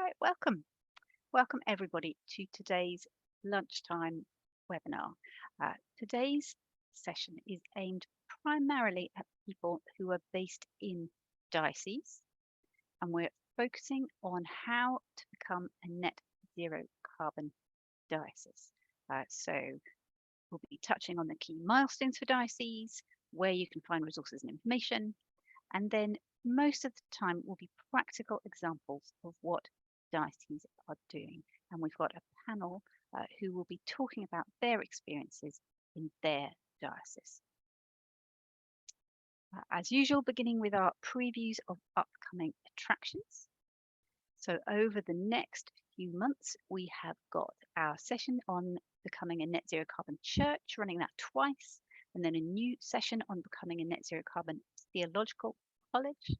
Right, welcome everybody to today's lunchtime webinar. Today's session is aimed primarily at people who are based in dioceses, and we're focusing on how to become a net zero carbon diocese. So we'll be touching on the key milestones for dioceses, where you can find resources and information, and then most of the time will be practical examples of what dioceses are doing. And we've got a panel who will be talking about their experiences in their diocese. As usual, beginning with our previews of upcoming attractions. So over the next few months, we have got our session on becoming a net zero carbon church, running that twice, and then a new session on becoming a net zero carbon theological college.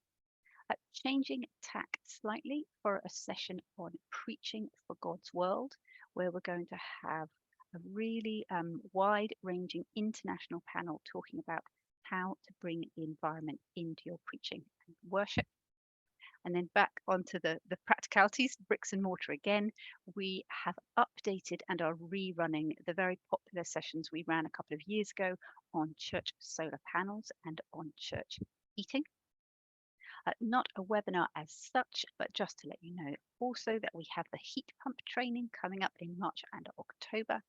Changing tack slightly for a session on preaching for God's world, where we're going to have a really wide-ranging international panel talking about how to bring the environment into your preaching and worship. And then back onto the practicalities, bricks and mortar again. We have updated and are rerunning the very popular sessions we ran a couple of years ago on church solar panels and on church heating. Not a webinar as such, but just to let you know also that we have the heat pump training coming up in March and October.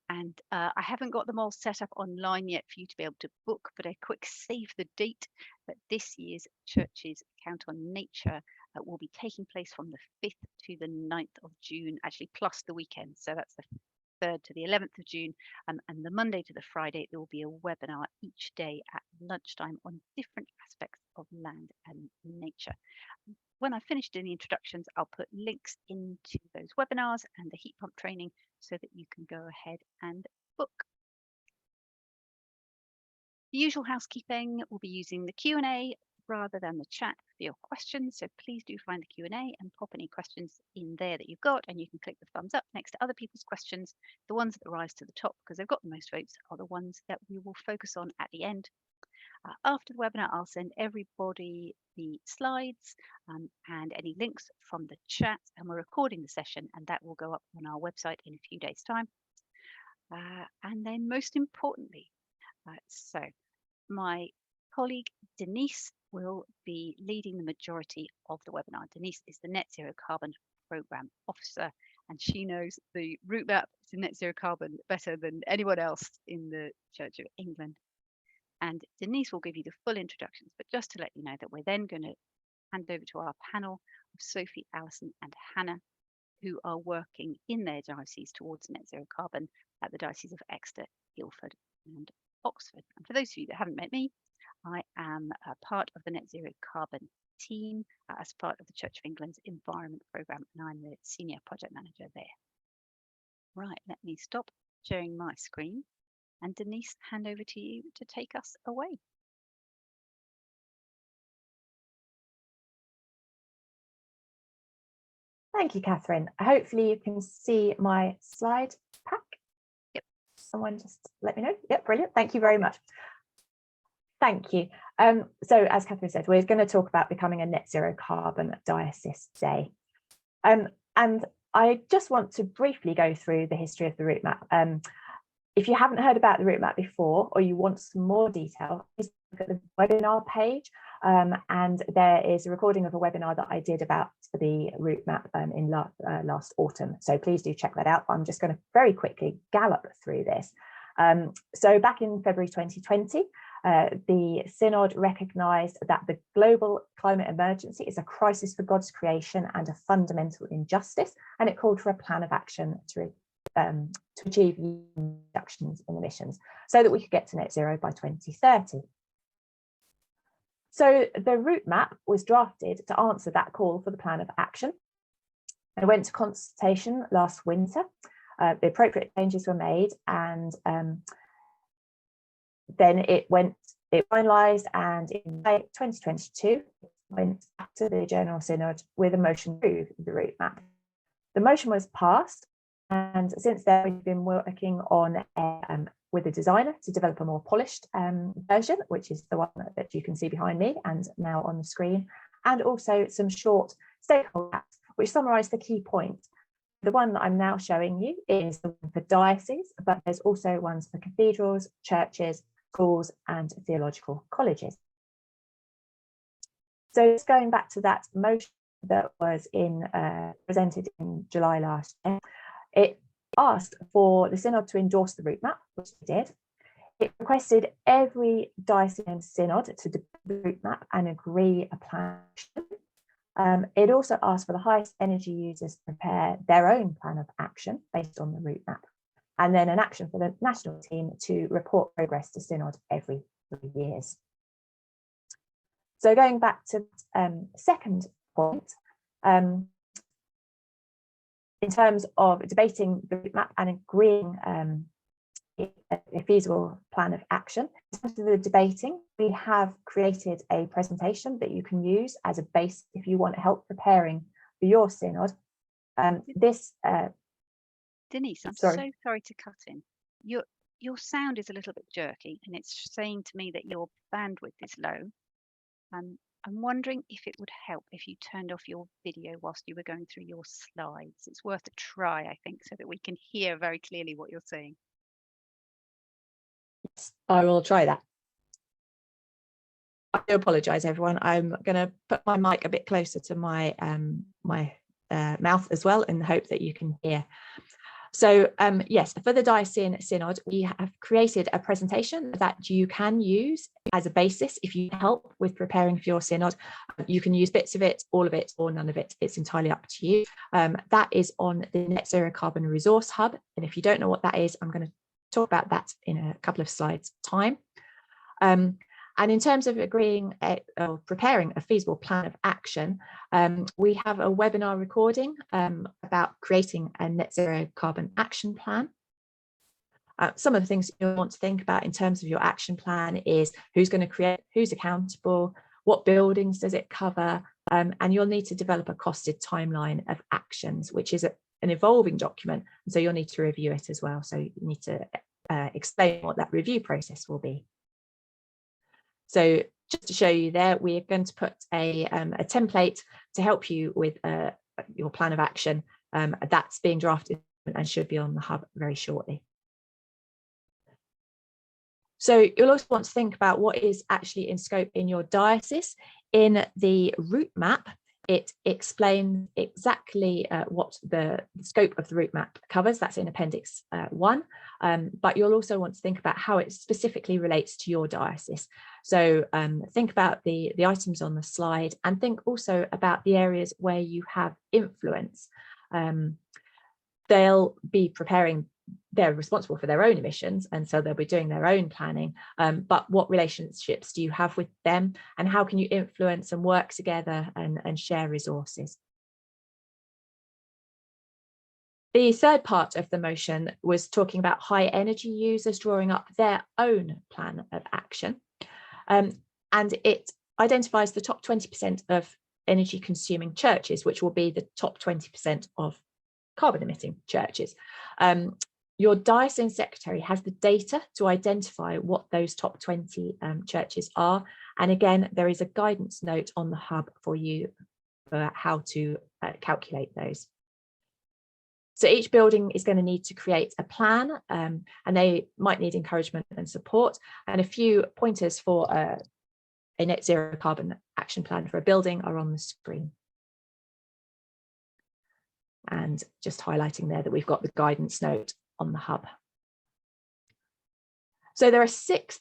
And I haven't got them all set up online yet for you to be able to book, but a quick save the date that this year's Church's Count on Nature will be taking place from the 5th to the 9th of June, actually plus the weekend. So that's the 3rd to the 11th of June, and the Monday to the Friday there will be a webinar each day at lunchtime on different aspects of land and nature. When I finished doing the introductions, I'll put links into those webinars and the heat pump training so that you can go ahead and book. The usual housekeeping, we'll be using the Q&A rather than the chat for your questions. So please do find the Q&A and pop any questions in there that you've got, and you can click the thumbs up next to other people's questions. The ones that rise to the top because they've got the most votes are the ones that we will focus on at the end. After the webinar, I'll send everybody the slides and any links from the chat, and we're recording the session, and that will go up on our website in a few days' time. And then most importantly, so my colleague Denise will be leading the majority of the webinar. Denise is the Net Zero Carbon Programme Officer, and she knows the route map to net zero carbon better than anyone else in the Church of England. And Denise will give you the full introductions, but just to let you know that we're then going to hand over to our panel of Sophie, Alison and Hannah, who are working in their diocese towards net zero carbon at the Diocese of Exeter, Guildford and Oxford. And for those of you that haven't met me, I am a part of the Net Zero Carbon team as part of the Church of England's Environment Programme, and I'm the Senior Project Manager there. Right, let me stop sharing my screen, and Denise, hand over to you to take us away. Thank you, Catherine. Hopefully you can see my slide pack. Yep. Someone just let me know. Yep, brilliant. Thank you very much. Thank you. So as Catherine said, we're going to talk about becoming a net zero carbon diocese today. And I just want to briefly go through the history of the route map. If you haven't heard about the route map before, or you want some more detail, please look at the webinar page. And there is a recording of a webinar that I did about the route map in last autumn. So please do check that out. I'm just going to very quickly gallop through this. So back in February 2020, the Synod recognised that the global climate emergency is a crisis for God's creation and a fundamental injustice, and it called for a plan of action to achieve reductions in emissions so that we could get to net zero by 2030. So the route map was drafted to answer that call for the plan of action. It went to consultation last winter. The appropriate changes were made, and then it finalised, and in May 2022 it went back to the General Synod with a motion to approve the route map. The motion was passed, and since then we've been working on with a designer to develop a more polished version, which is the one that you can see behind me and now on the screen, and also some short stakeholder which summarise the key points. The one that I'm now showing you is the one for dioceses, but there's also ones for cathedrals, churches, schools and theological colleges. So just going back to that motion that was presented in July last year, it asked for the synod to endorse the route map, which it did. It requested every diocesan synod to debate the route map and agree a plan. It also asked for the highest energy users to prepare their own plan of action based on the route map, and then an action for the national team to report progress to synod every 3 years. So going back to second point, in terms of debating the route map and agreeing a feasible plan of action. In terms of the debating, we have created a presentation that you can use as a base if you want help preparing for your synod. Denise, I'm so sorry to cut in. Your sound is a little bit jerky, and it's saying to me that your bandwidth is low. I'm wondering if it would help if you turned off your video whilst you were going through your slides. It's worth a try, I think, so that we can hear very clearly what you're saying. I will try that. I do apologise, everyone. I'm going to put my mic a bit closer to my mouth as well, in the hope that you can hear. So yes, for the Diocesan Synod, we have created a presentation that you can use as a basis if you need help with preparing for your synod. You can use bits of it, all of it, or none of it. It's entirely up to you. That is on the Net Zero Carbon Resource Hub. And if you don't know what that is, I'm going to talk about that in a couple of slides' time. And in terms of agreeing or preparing a feasible plan of action, we have a webinar recording about creating a net zero carbon action plan. Some of the things you'll want to think about in terms of your action plan is who's going to create, who's accountable, what buildings does it cover, and you'll need to develop a costed timeline of actions, which is an evolving document, and so you'll need to review it as well. So you need to explain what that review process will be. So just to show you there, we are going to put a template to help you with your plan of action that's being drafted and should be on the hub very shortly. So you'll also want to think about what is actually in scope in your diocese. In the route map, it explains exactly what the scope of the route map covers. That's in Appendix 1. But you'll also want to think about how it specifically relates to your diocese. So think about the items on the slide, and think also about the areas where you have influence. They'll be preparing, they're responsible for their own emissions, and so they'll be doing their own planning. But what relationships do you have with them, and how can you influence and work together and share resources? The third part of the motion was talking about high energy users drawing up their own plan of action. And it identifies the top 20% of energy consuming churches, which will be the top 20% of carbon emitting churches. Your diocesan secretary has the data to identify what those top 20 churches are. And again, there is a guidance note on the hub for you for how to calculate those. So each building is going to need to create a plan, and they might need encouragement and support. And a few pointers for a net zero carbon action plan for a building are on the screen. And just highlighting there that we've got the guidance note on the hub. So there are six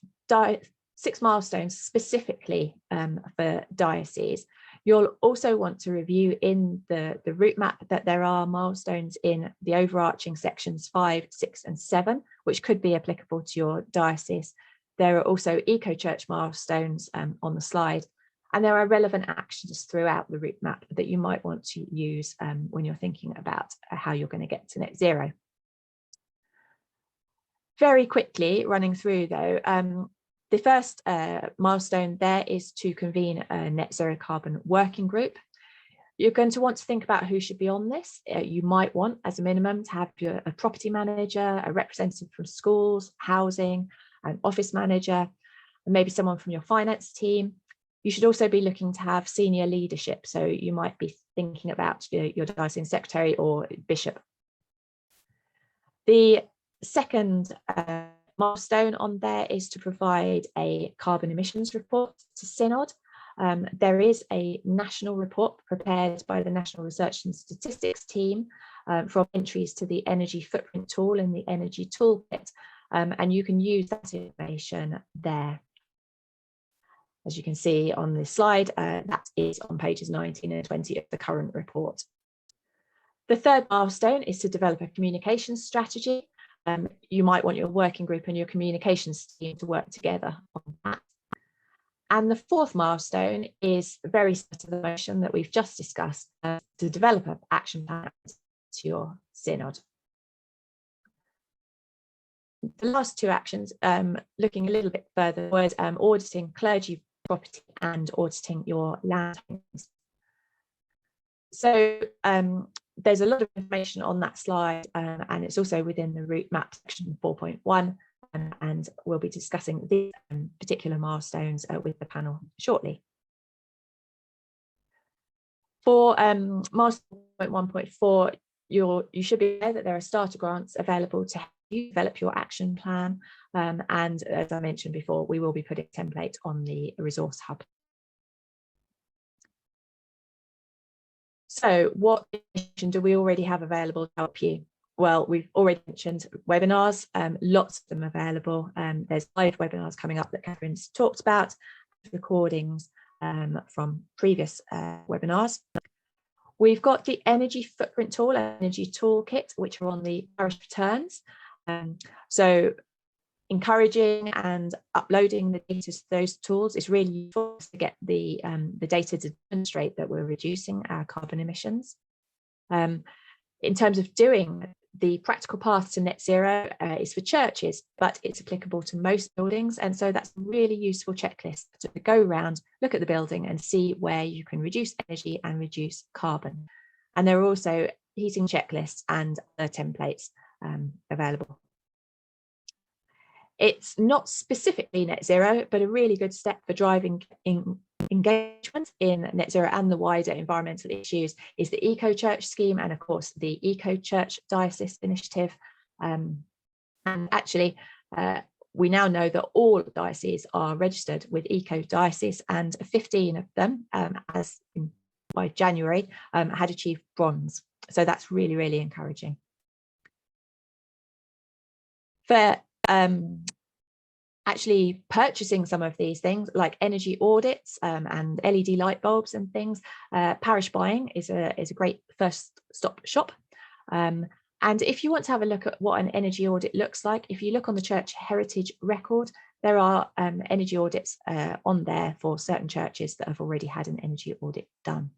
milestones specifically for dioceses. You'll also want to review in the route map that there are milestones in the overarching sections 5, 6 and 7, which could be applicable to your diocese. There are also eco-church milestones on the slide, and there are relevant actions throughout the route map that you might want to use when you're thinking about how you're going to get to net zero. Very quickly running through though, the first milestone there is to convene a net zero carbon working group. You're going to want to think about who should be on this. You might want, as a minimum, to have a property manager, a representative from schools, housing, an office manager, and maybe someone from your finance team. You should also be looking to have senior leadership. So you might be thinking about your diocesan secretary or bishop. The second milestone on there is to provide a carbon emissions report to Synod. There is a national report prepared by the National Research and Statistics team from entries to the energy footprint tool in the energy toolkit, and you can use that information there. As you can see on this slide, that is on pages 19 and 20 of the current report. The third milestone is to develop a communications strategy. You might want your working group and your communications team to work together on that. And the fourth milestone is very similar to the motion that we've just discussed, to develop an action plan to your synod. The last two actions, looking a little bit further, was auditing clergy property and auditing your land holdings. So there's a lot of information on that slide, and it's also within the route map section 4.1, and we'll be discussing these particular milestones with the panel shortly. For milestone 1.4, you should be aware that there are starter grants available to help you develop your action plan, and as I mentioned before, we will be putting a template on the resource hub. So what information do we already have available to help you? Well, we've already mentioned webinars, lots of them available. There's 5 webinars coming up that Catherine's talked about, recordings from previous webinars. We've got the energy footprint tool, energy toolkit, which are on the parish returns. So encouraging and uploading the data to those tools is really useful to get the data to demonstrate that we're reducing our carbon emissions. In terms of doing the practical path to net zero is for churches, but it's applicable to most buildings, and so that's a really useful checklist to go around, look at the building and see where you can reduce energy and reduce carbon. And there are also heating checklists and other templates available. It's not specifically net zero, but a really good step for driving engagement in net zero and the wider environmental issues is the Eco Church scheme, and of course the Eco Church Diocese initiative. And actually, we now know that all dioceses are registered with Eco Diocese, and 15 of them, by January, had achieved bronze. So that's really, really encouraging. For actually purchasing some of these things like energy audits and LED light bulbs and things, parish buying is a great first stop shop. And if you want to have a look at what an energy audit looks like, if you look on the Church Heritage record, there are energy audits on there for certain churches that have already had an energy audit done.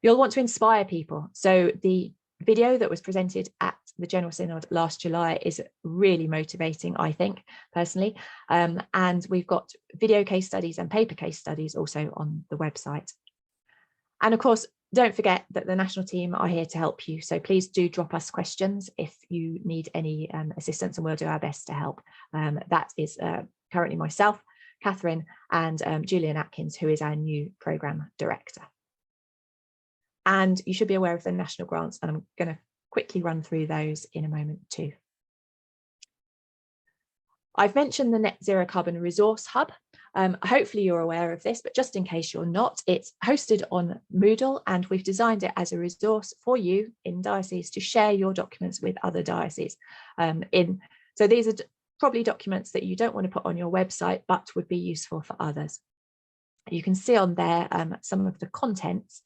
You'll want to inspire people. So the video that was presented at the General Synod last July is really motivating, I think, personally. And we've got video case studies and paper case studies also on the website. And of course, don't forget that the national team are here to help you. So please do drop us questions if you need any assistance, and we'll do our best to help. That is currently myself, Catherine, and Julian Atkins, who is our new programme director. And you should be aware of the national grants, and I'm going to quickly run through those in a moment too. I've mentioned the Net Zero Carbon Resource Hub. Hopefully you're aware of this, but just in case you're not, it's hosted on Moodle, and we've designed it as a resource for you in diocese to share your documents with other dioceses. So these are probably documents that you don't want to put on your website, but would be useful for others. You can see on there some of the contents.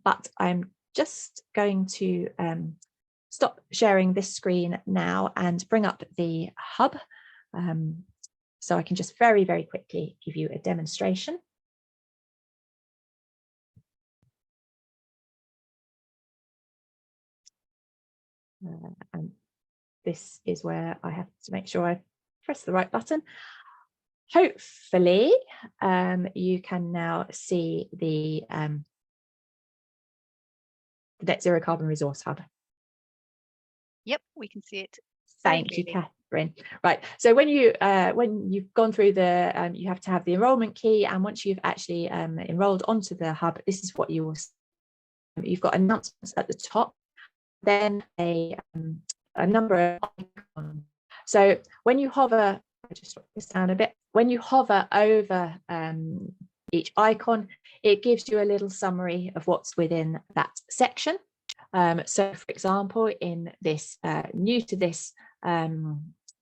But I'm just going to stop sharing this screen now and bring up the hub, so I can just very, very quickly give you a demonstration. And this is where I have to make sure I press the right button. Hopefully you can now see the Net Zero Carbon Resource Hub. Yep, we can see it. Thank you, Catherine. Right, so when you've gone through the you have to have the enrolment key, and once you've actually enrolled onto the hub, this is what you will see. You've got announcements at the top, then a number of icons. So when you hover, I'll just drop this down a bit, when you hover over each icon, it gives you a little summary of what's within that section. So for example, in this new to this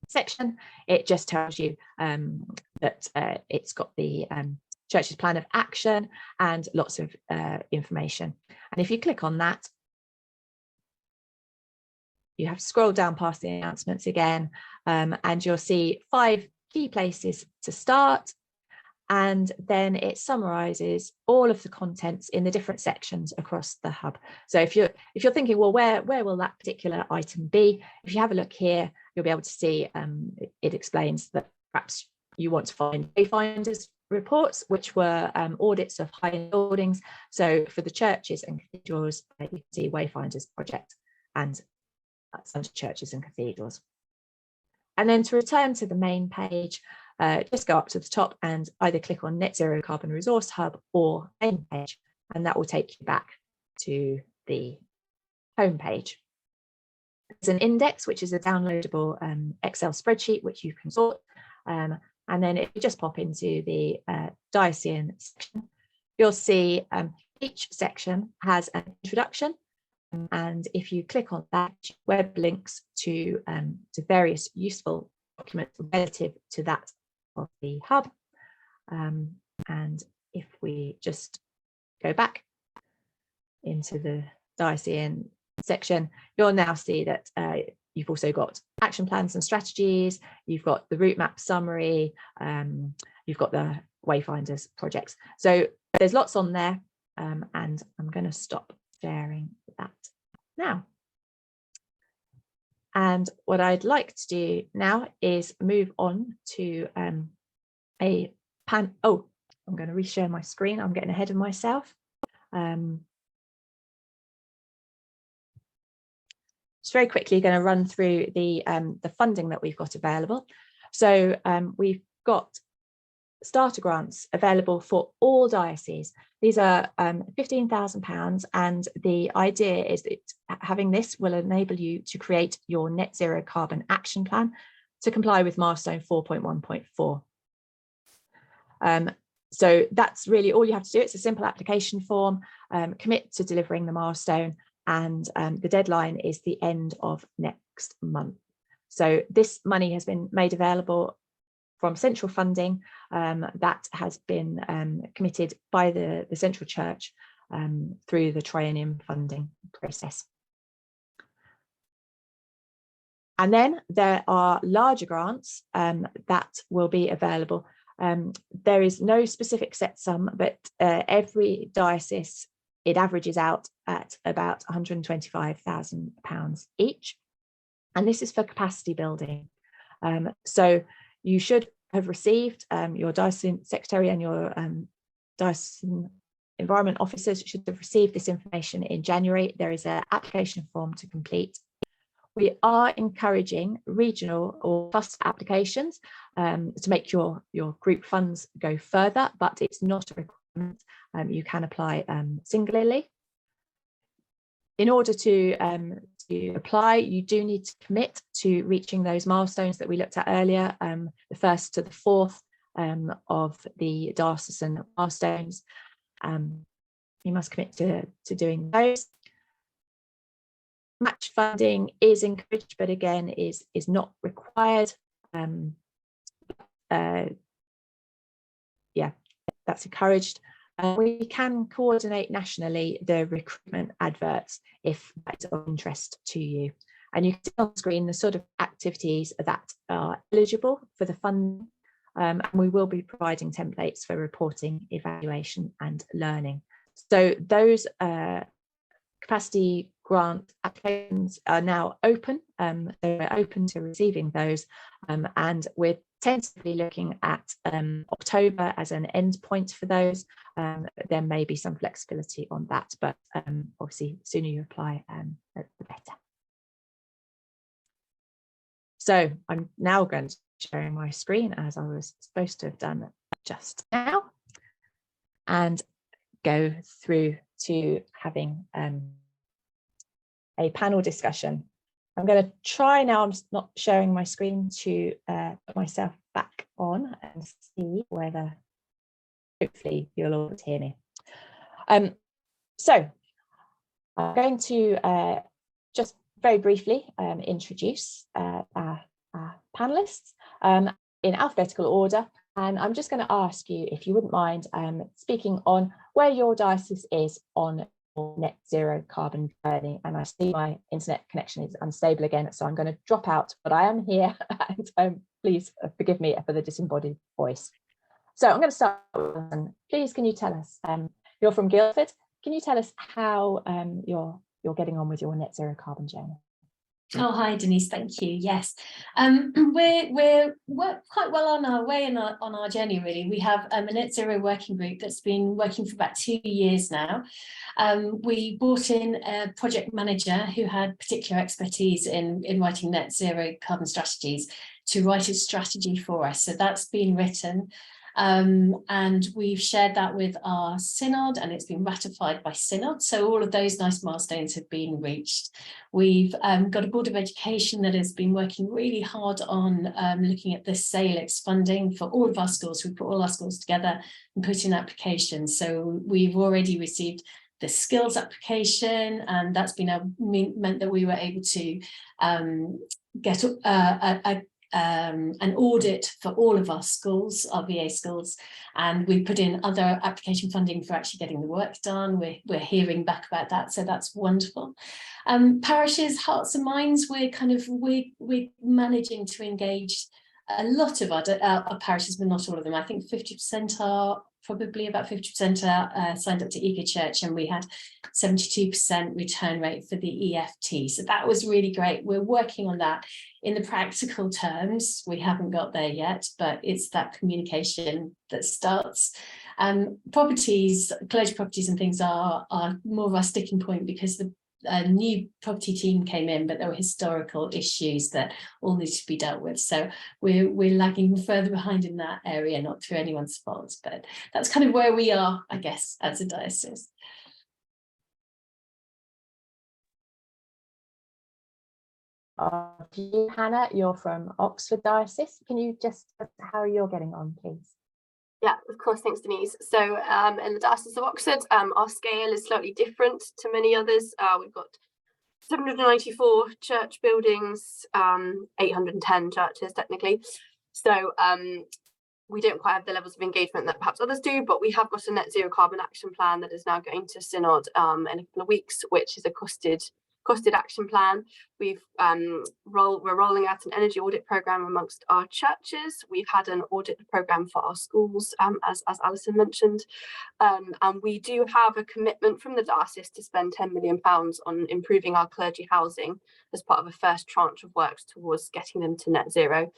section, it just tells you that it's got the Church's plan of action and lots of information. And if you click on that, you have to scroll down past the announcements again, and you'll see 5 key places to start. And then it summarizes all of the contents in the different sections across the hub. So if you're thinking, well, where will that particular item be? If you have a look here, you'll be able to see it explains that perhaps you want to find wayfinders reports, which were audits of high-end buildings. So for the churches and cathedrals, you can see Wayfinders project, and that's under churches and cathedrals. And then to return to the main page, just go up to the top and either click on Net Zero Carbon Resource Hub or main page, and that will take you back to the home page. There's an index, which is a downloadable Excel spreadsheet, which you can sort. And then if you just pop into the diocesan section, you'll see each section has an introduction. And if you click on that, web links to various useful documents relative to that of the hub. And if we just go back into the diocesan section, you'll now see that you've also got action plans and strategies, you've got the route map summary, you've got the Wayfinders projects. So there's lots on there, and I'm going to stop sharing that now. And what I'd like to do now is move on to I'm going to reshare my screen. I'm getting ahead of myself. Just very quickly going to run through the funding that we've got available. So we've got starter grants available for all dioceses. These are £15,000, and the idea is that having this will enable you to create your net zero carbon action plan to comply with milestone 4.1.4. So that's really all you have to do. It's a simple application form, commit to delivering the milestone, and the deadline is the end of next month. So this money has been made available from central funding that has been committed by the Central Church through the triennium funding process. And then there are larger grants that will be available. There is no specific set sum, but every diocese, it averages out at about £125,000 each. And this is for capacity building. So you should have received, your diocesan secretary and your diocesan environment officers should have received this information in January. There is an application form to complete. We are encouraging regional or cluster applications to make your group funds go further, but it's not a requirement. You can apply singularly. In order to apply, you do need to commit to reaching those milestones that we looked at earlier, the 1st to the 4th of the diocesan milestones. You must commit to doing those. Match funding is encouraged, but again is not required. Yeah, that's encouraged. We can coordinate nationally the recruitment adverts if that's of interest to you. And you can see on the screen the sort of activities that are eligible for the funding. And we will be providing templates for reporting, evaluation and learning. So those capacity grant applications are now open. They're open to receiving those, and we're tentatively looking at October as an end point for those. There may be some flexibility on that, but obviously the sooner you apply, the better. So I'm now going to share my screen as I was supposed to have done just now, and go through to having a panel discussion. I'm going to try now, I'm just not sharing my screen, to put myself back on and see whether, hopefully you'll all hear me. So I'm going to just very briefly introduce our panelists in alphabetical order, and I'm just going to ask you if you wouldn't mind speaking on where your diocese is on net zero carbon journey. And I see my internet connection is unstable again, so I'm going to drop out, but I am here, and please forgive me for the disembodied voice. So I'm going to start with, please, can you tell us, you're from Guildford, can you tell us how you're getting on with your net zero carbon journey? Oh, hi Denise, thank you. Yes, we're quite well on our way on our journey, really. We have a net zero working group that's been working for about 2 years now. We brought in a project manager who had particular expertise in writing net zero carbon strategies to write a strategy for us. So that's been written. And we've shared that with our synod, and it's been ratified by synod. So all of those nice milestones have been reached. We've got a board of education that has been working really hard on looking at the SALEX funding for all of our schools. We put all our schools together and put in applications. So we've already received the skills application, and that's been meant that we were able to get an audit for all of our schools, our VA schools, and we put in other application funding for actually getting the work done. We're hearing back about that, so that's wonderful. Parishes, hearts and minds, we're managing to engage a lot of our parishes, but not all of them. I think 50% are, probably about 50% are signed up to Eager Church, and we had 72% return rate for the EFT. So that was really great. We're working on that. In the practical terms, we haven't got there yet, but it's that communication that starts. Properties, clergy properties and things are more of our sticking point, because the new property team came in, but there were historical issues that all need to be dealt with. So we're lagging further behind in that area, not through anyone's fault, but that's kind of where we are, I guess, as a diocese. You, Hannah, you're from Oxford Diocese. Can you just tell us how you're getting on, please? Yeah, of course, thanks Denise. So in the Diocese of Oxford, our scale is slightly different to many others. We've got 794 church buildings, 810 churches technically. So we don't quite have the levels of engagement that perhaps others do, but we have got a net zero carbon action plan that is now going to synod in a couple of weeks, which is a costed action plan. We're rolling out an energy audit program amongst our churches. We've had an audit program for our schools, as Alison mentioned, and we do have a commitment from the diocese to spend £10 million on improving our clergy housing as part of a first tranche of works towards getting them to net zero.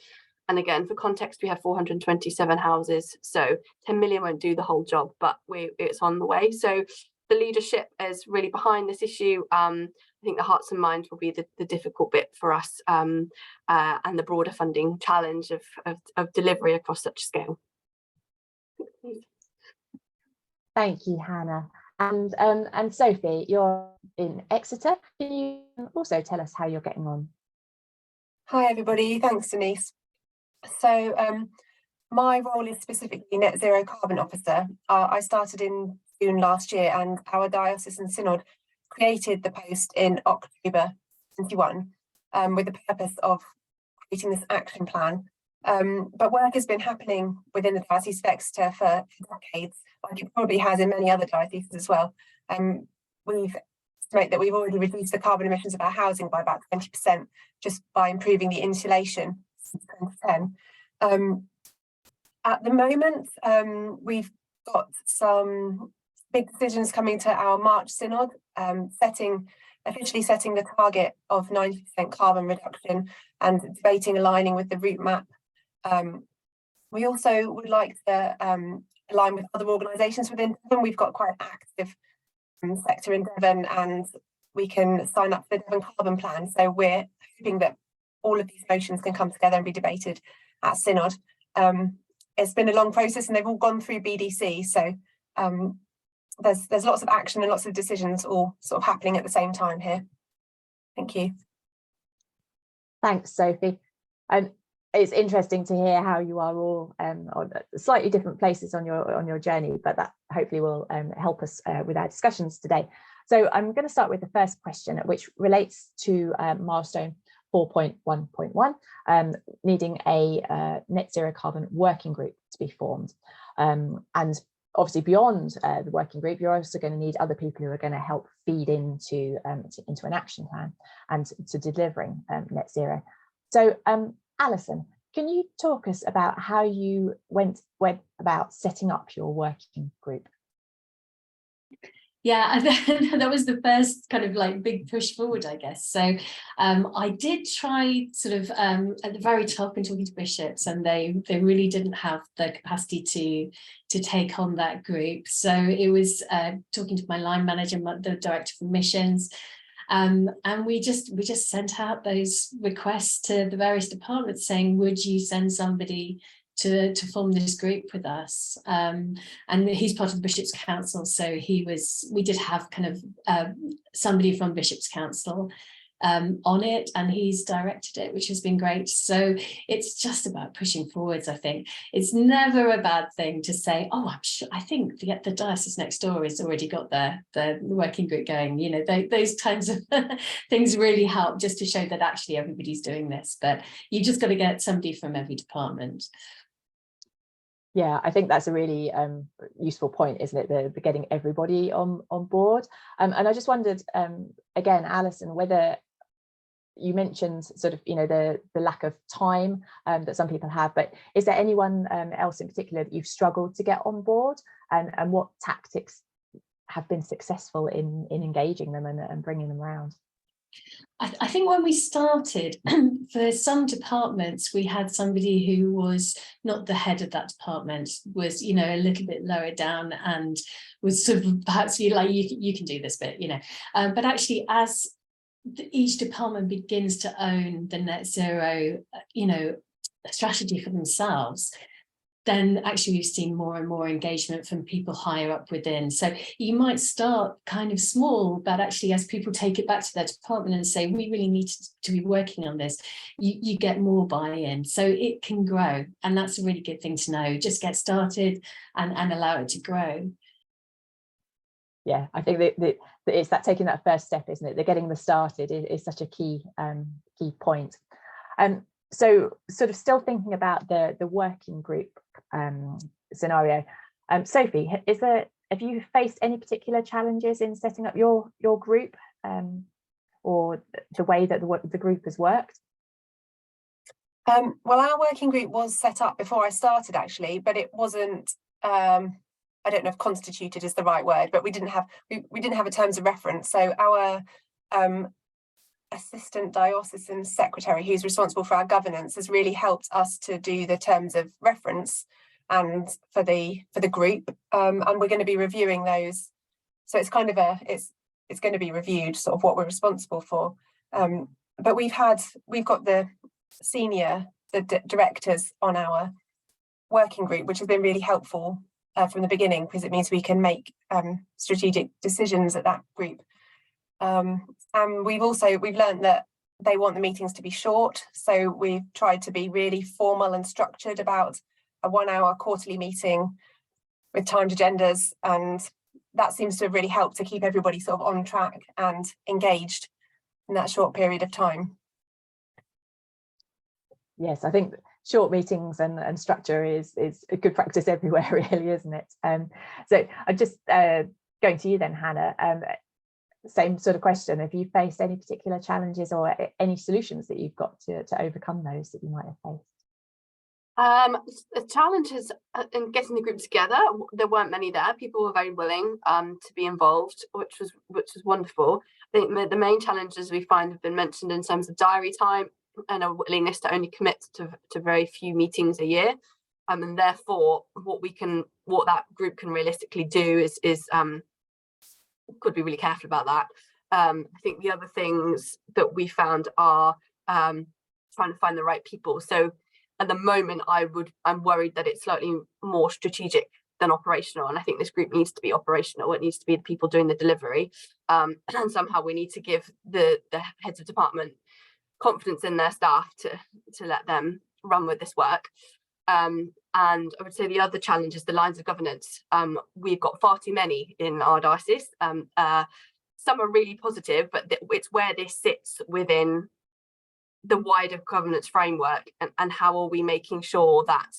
And again, for context, we have 427 houses, so 10 million won't do the whole job, but it's on the way. So the leadership is really behind this issue. I think the hearts and minds will be the difficult bit for us, and the broader funding challenge of delivery across such a scale. Thank you, Hannah. And Sophie, you're in Exeter. Can you also tell us how you're getting on? Hi everybody, thanks Denise. So my role is specifically Net Zero Carbon Officer. I started in June last year, and our diocesan synod created the post in October 21 with the purpose of creating this action plan. But work has been happening within the Diocese of Exeter for decades, like it probably has in many other dioceses as well. We've estimated that we've already reduced the carbon emissions of our housing by about 20% just by improving the insulation since 2010. At the moment, we've got some big decisions coming to our March synod, officially setting the target of 90% carbon reduction and debating aligning with the route map. We also would like to align with other organisations within Devon. We've got quite an active sector in Devon, and we can sign up for the Devon Carbon Plan. So we're hoping that all of these motions can come together and be debated at synod. It's been a long process and they've all gone through BDC, so there's lots of action and lots of decisions all sort of happening at the same time here. Thank you. Thanks, Sophie. It's interesting to hear how you are all on slightly different places on your journey, but that hopefully will help us with our discussions today. So I'm going to start with the first question, which relates to milestone 4.1.1, needing a net zero carbon working group to be formed. And obviously beyond the working group, you're also going to need other people who are going to help feed into an action plan and to delivering net zero. So Alison, can you talk us about how you went about setting up your working group? Yeah, that was the first kind of like big push forward, I guess. So I did try sort of at the very top in talking to bishops, and they really didn't have the capacity to take on that group. So it was talking to my line manager, the director for missions, and we just sent out those requests to the various departments saying, would you send somebody to form this group with us, and he's part of the Bishops' Council, so we did have kind of somebody from Bishops' Council on it, and he's directed it, which has been great. So it's just about pushing forwards. I think it's never a bad thing to say, oh, I'm sure, I think the diocese next door has already got the working group going. You know, those kinds of things really help, just to show that actually everybody's doing this, but you just got to get somebody from every department. Yeah, I think that's a really useful point, isn't it? The getting everybody on board. And I just wondered, again, Alison, whether you mentioned sort of, you know, the lack of time that some people have, but is there anyone else in particular that you've struggled to get on board, and what tactics have been successful in engaging them and bringing them around? I think when we started, for some departments, we had somebody who was not the head of that department, was, you know, a little bit lower down, and was sort of perhaps like, you can do this bit, you know. But actually, as each department begins to own the net zero, you know, strategy for themselves, then actually we've seen more and more engagement from people higher up within. So you might start kind of small, but actually as people take it back to their department and say, we really need to be working on this, you get more buy-in. So it can grow. And that's a really good thing to know. Just get started and allow it to grow. Yeah, I think that it's that taking that first step, isn't it? They're getting the started is such a key point. So sort of still thinking about the working group scenario, Sophie, have you faced any particular challenges in setting up your group, or the way that the group has worked? Well, our working group was set up before I started, actually, but it wasn't, I don't know if constituted is the right word, but we didn't have a terms of reference. So our assistant diocesan secretary, who's responsible for our governance, has really helped us to do the terms of reference and for the group, and we're going to be reviewing those. So it's kind of it's going to be reviewed, sort of what we're responsible for. But we've got the directors on our working group, which has been really helpful from the beginning, because it means we can make strategic decisions at that group. And we've learned that they want the meetings to be short, so we've tried to be really formal and structured about a 1-hour quarterly meeting with timed agendas, and that seems to have really helped to keep everybody sort of on track and engaged in that short period of time. Yes, I think short meetings and structure is a good practice everywhere, really, isn't it? So I'm just going to you then, Hannah. Same sort of question. Have you faced any particular challenges or any solutions that you've got to overcome those that you might have faced? The challenges in getting the group together, there weren't many there. People were very willing to be involved, which was wonderful. I think the main challenges we find have been mentioned in terms of diary time and a willingness to only commit to very few meetings a year, and therefore what that group can realistically do is could be really careful about that. I think the other things that we found are trying to find the right people. So at the moment, I'm worried that it's slightly more strategic than operational, and I think this group needs to be operational. It needs to be the people doing the delivery, and somehow we need to give the heads of department confidence in their staff to let them run with this work. And I would say the other challenge is the lines of governance. We've got far too many in our diocese. Some are really positive, but it's where this sits within the wider governance framework, and how are we making sure that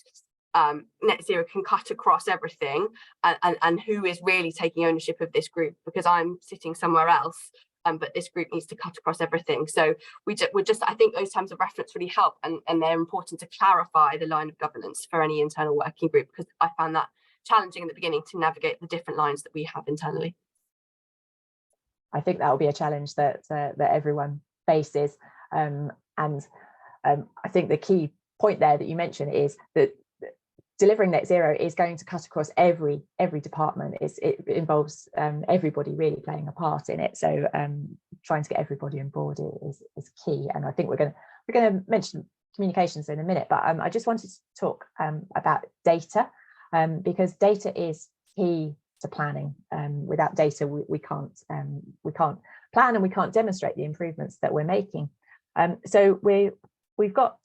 net zero can cut across everything, and who is really taking ownership of this group, because I'm sitting somewhere else, but this group needs to cut across everything. So I think those terms of reference really help, and they're important to clarify the line of governance for any internal working group, because I found that challenging in the beginning to navigate the different lines that we have internally. I think that will be a challenge that everyone faces, and I think the key point there that you mentioned is that delivering net zero is going to cut across every department. It involves everybody really playing a part in it. So trying to get everybody on board is key. And I think we're going to mention communications in a minute, but I just wanted to talk about data, because data is key to planning. Without data, we can't plan, and we can't demonstrate the improvements that we're making. So we've got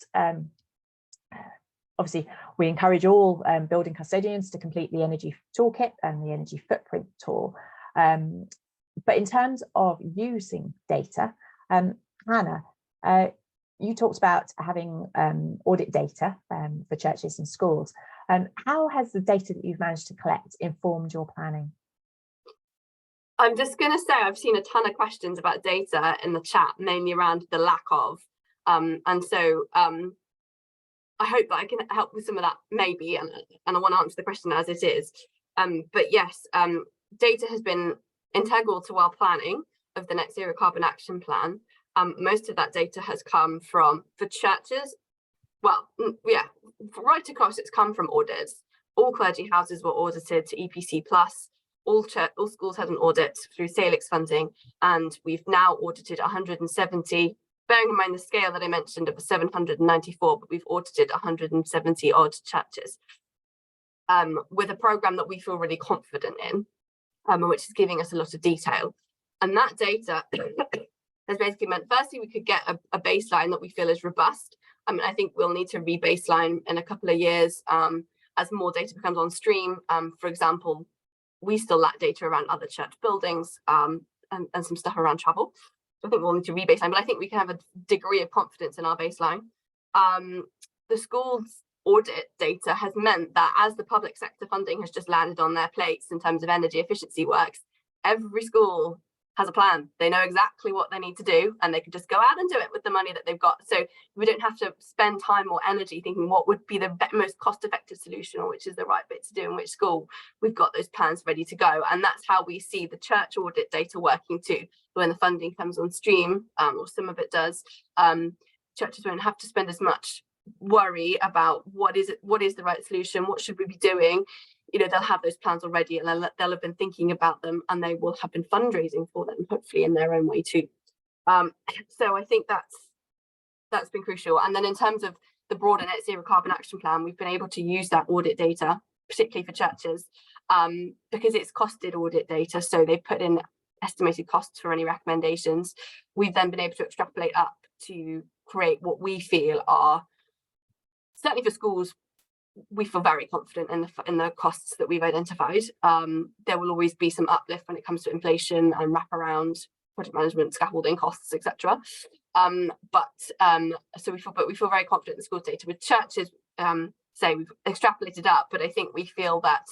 obviously, we encourage all building custodians to complete the energy toolkit and the energy footprint tour. But in terms of using data, Hannah, you talked about having audit data for churches and schools. How has the data that you've managed to collect informed your planning? I'm just going to say I've seen a ton of questions about data in the chat, mainly around the lack of. And so I hope that I can help with some of that, maybe, and I want to answer the question as it is. But yes, data has been integral to our planning of the Net Zero Carbon Action Plan. Most of that data has come from, for churches, well, yeah, right across, it's come from audits. All clergy houses were audited to EPC+. All schools had an audit through Salix funding, and we've now audited 170. Bearing in mind the scale that I mentioned, it was 794, but we've audited 170 odd churches, with a programme that we feel really confident in, which is giving us a lot of detail. And that data has basically meant, firstly, we could get a baseline that we feel is robust. I think we'll need to re-baseline in a couple of years as more data becomes on stream. For example, we still lack data around other church buildings and some stuff around travel. I think we'll need to re-baseline, but I think we can have a degree of confidence in our baseline. The school's audit data has meant that as the public sector funding has just landed on their plates in terms of energy efficiency works, every school has a plan. They know exactly what they need to do, and they can just go out and do it with the money that they've got. So we don't have to spend time or energy thinking what would be the most cost-effective solution, or which is the right bit to do in which school. We've got those plans ready to go, and that's how we see the church audit data working too. When the funding comes on stream, or some of it does, churches won't have to spend as much worry about what is the right solution, what should we be doing. They'll have those plans already, and they'll have been thinking about them, and they will have been fundraising for them, hopefully in their own way too. So I think that's been crucial. And then in terms of the broader Net Zero Carbon Action Plan, we've been able to use that audit data, particularly for churches, because it's costed audit data. So they put in estimated costs for any recommendations. We've then been able to extrapolate up to create what we feel are, certainly for schools, we feel very confident in the costs that we've identified. There will always be some uplift when it comes to inflation and wraparound project management, scaffolding costs, etc. So we feel very confident in the schools data. With churches, say we've extrapolated up, but I think we feel that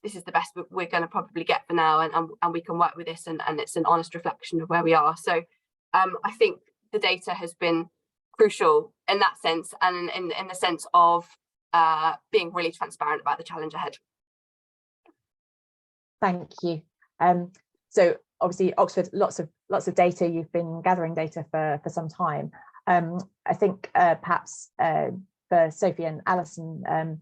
this is the best we're going to probably get for now, and we can work with this, and it's an honest reflection of where we are. So I think the data has been crucial in that sense, and in the sense of being really transparent about the challenge ahead. Thank you. So obviously Oxford, lots of data. You've been gathering data for some time. I think perhaps for Sophie and Alison,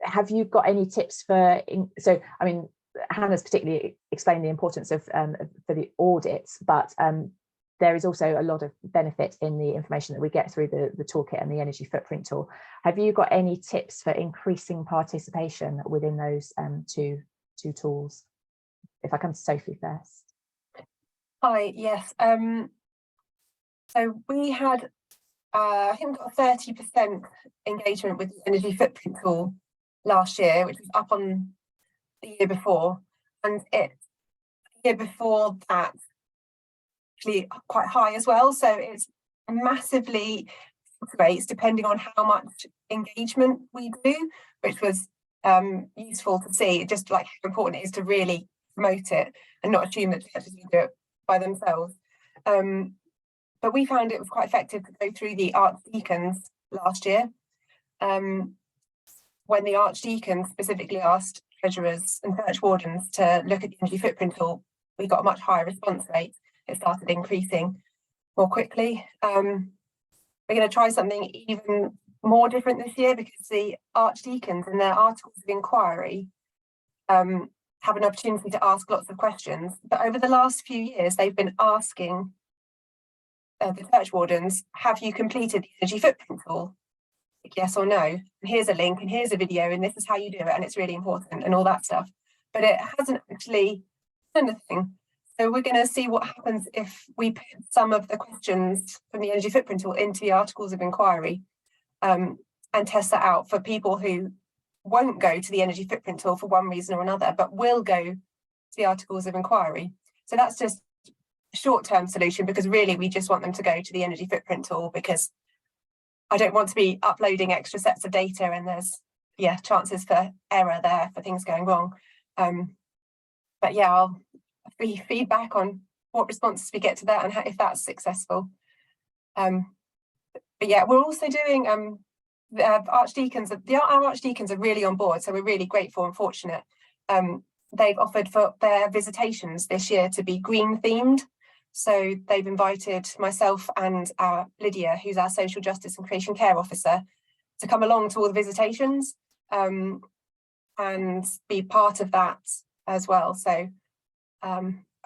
have you got any tips for? So I mean, Hannah's particularly explained the importance of for the audits, but there is also a lot of benefit in the information that we get through the toolkit and the energy footprint tool. Have you got any tips for increasing participation within those two tools? If I come to Sophie first. Hi, yes. So we had, I think we got 30% engagement with the energy footprint tool last year, which was up on the year before. And the year before that, actually quite high as well. So it's massively fluctuates depending on how much engagement we do, which was useful to see, just like how important it is to really promote it and not assume that churches will do it by themselves. But we found it was quite effective to go through the archdeacons last year. When the archdeacons specifically asked treasurers and church wardens to look at the energy footprint tool, we got a much higher response rate. It started increasing more quickly. We're going to try something even more different this year, because the archdeacons in their articles of inquiry have an opportunity to ask lots of questions. But over the last few years, they've been asking the church wardens, have you completed the energy footprint tool? Like, yes or no. And here's a link, and here's a video, and this is how you do it, and it's really important, and all that stuff. But it hasn't actually done anything. So we're going to see what happens if we put some of the questions from the energy footprint tool into the articles of inquiry, and test that out for people who won't go to the energy footprint tool for one reason or another, but will go to the articles of inquiry. So that's just a short-term solution, because really we just want them to go to the energy footprint tool, because I don't want to be uploading extra sets of data and there's chances for error there, for things going wrong. But yeah, I'll feedback on what responses we get to that and if that's successful. But yeah, we're also doing our archdeacons are really on board, so we're really grateful and fortunate. They've offered for their visitations this year to be green themed. So they've invited myself and our Lydia, who's our social justice and creation care officer, to come along to all the visitations and be part of that as well. So